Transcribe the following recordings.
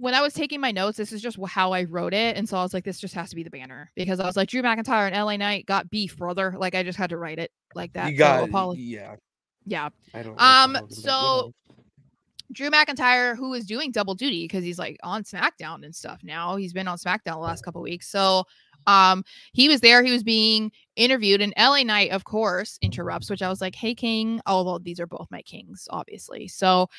when I was taking my notes, this is just how I wrote it. And so I was like, this just has to be the banner, because I was like, Drew McIntyre and LA Knight got beef, brother. Like, I just had to write it like that. You So got apologies. yeah. Yeah. I don't like Hogan, but So Drew McIntyre, who is doing double duty because he's like on SmackDown and stuff now. He's been on SmackDown the last couple of weeks. So he was there. He was being interviewed, and LA Knight, of course, interrupts, which I was like, hey, King. Although these are both my kings, obviously. So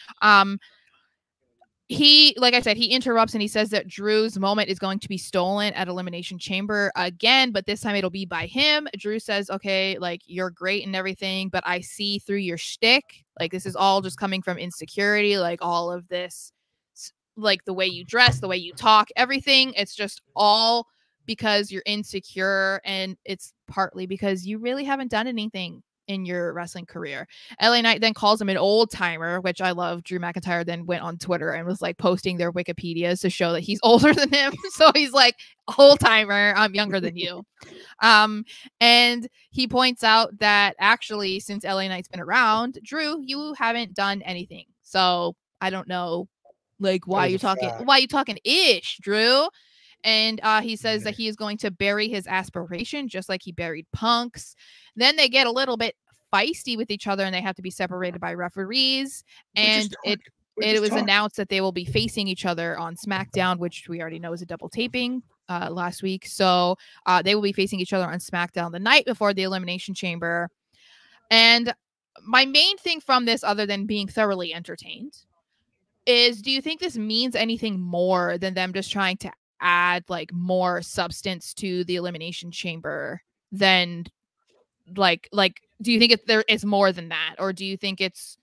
he, like I said, he interrupts and he says that Drew's moment is going to be stolen at Elimination Chamber again, but this time it'll be by him. Drew says, okay, like, you're great and everything, but I see through your shtick. Like, this is all just coming from insecurity. Like, all of this, like, the way you dress, the way you talk, everything. It's just all because you're insecure, and it's partly because you really haven't done anything in your wrestling career. LA Knight then calls him an old timer, which I love. Drew McIntyre then went on Twitter and was like posting their Wikipedias to show that he's older than him. So he's like, old timer, I'm younger than you. And he points out that actually, since LA Knight's been around, Drew, you haven't done anything. So I don't know, like, why you talking ish, Drew? And he says that he is going to bury his aspiration, just like he buried Punk's. Then they get a little bit feisty with each other, and they have to be separated by referees. And it was announced that they will be facing each other on SmackDown, which we already know is a double taping last week. So they will be facing each other on SmackDown the night before the Elimination Chamber. And my main thing from this, other than being thoroughly entertained, is, do you think this means anything more than them just trying to add like more substance to the Elimination Chamber than like do you think there is more than that, or do you think it's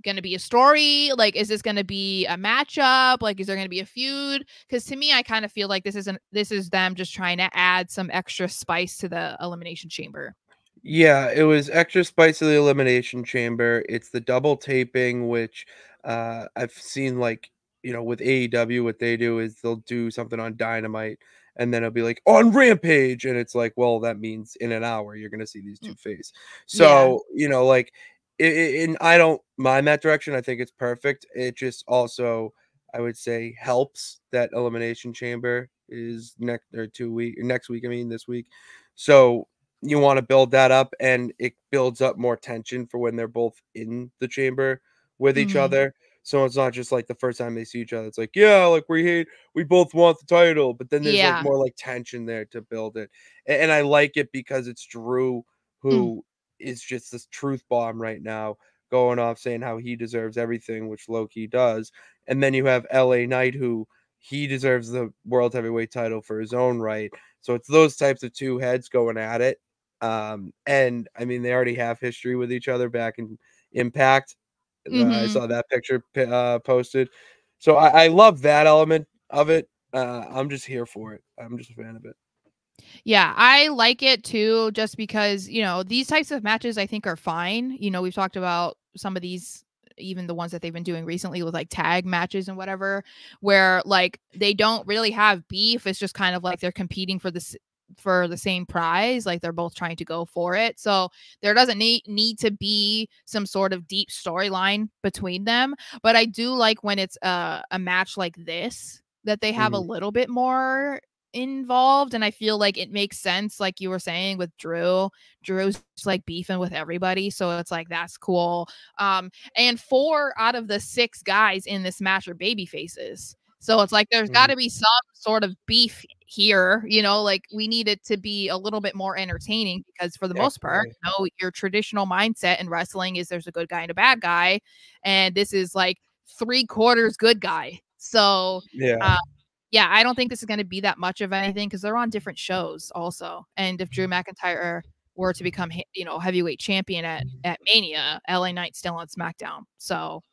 gonna be a story? Like, is this gonna be a matchup? Like, is there gonna be a feud? Because to me, I kind of feel like this is them just trying to add some extra spice to the Elimination Chamber. Yeah, it was extra spice to the Elimination Chamber. It's the double taping, which I've seen, like, with AEW, what they do is they'll do something on Dynamite, and then it'll be like on Rampage, and it's like, well, that means in an hour you're gonna see these two face. So like, and I don't mind that direction. I think it's perfect. It just also, I would say, helps that Elimination Chamber is next week. I mean, this week. So you want to build that up, and it builds up more tension for when they're both in the chamber with each other. So it's not just like the first time they see each other, it's like, yeah, like, we both want the title, but then there's like more like tension there to build it. And I like it because it's Drew, who is just this truth bomb right now, going off saying how he deserves everything, which Loki does. And then you have LA Knight, who he deserves the world heavyweight title for his own right. So it's those types of two heads going at it. And I mean, they already have history with each other back in Impact. I saw that picture posted. So I love that element of it. I'm just here for it. I'm just a fan of it. Yeah, I like it too, just because, these types of matches I think are fine. We've talked about some of these, even the ones that they've been doing recently with like tag matches and whatever, where like they don't really have beef. It's just kind of like they're competing for the same prize. Like, they're both trying to go for it. So there doesn't need to be some sort of deep storyline between them. But I do like when it's a match like this, that they have a little bit more involved, and I feel like it makes sense, like you were saying, with Drew's just like beefing with everybody, so it's like, that's cool. And 4 out of the 6 guys in this match are baby faces, so it's like there's got to be some sort of beef here, like, we need it to be a little bit more entertaining, because for the most part, your traditional mindset in wrestling is there's a good guy and a bad guy, and this is like 3/4 good guy. So yeah, I don't think this is going to be that much of anything, because they're on different shows also. And if Drew McIntyre were to become, heavyweight champion at Mania, LA Knight's still on SmackDown. So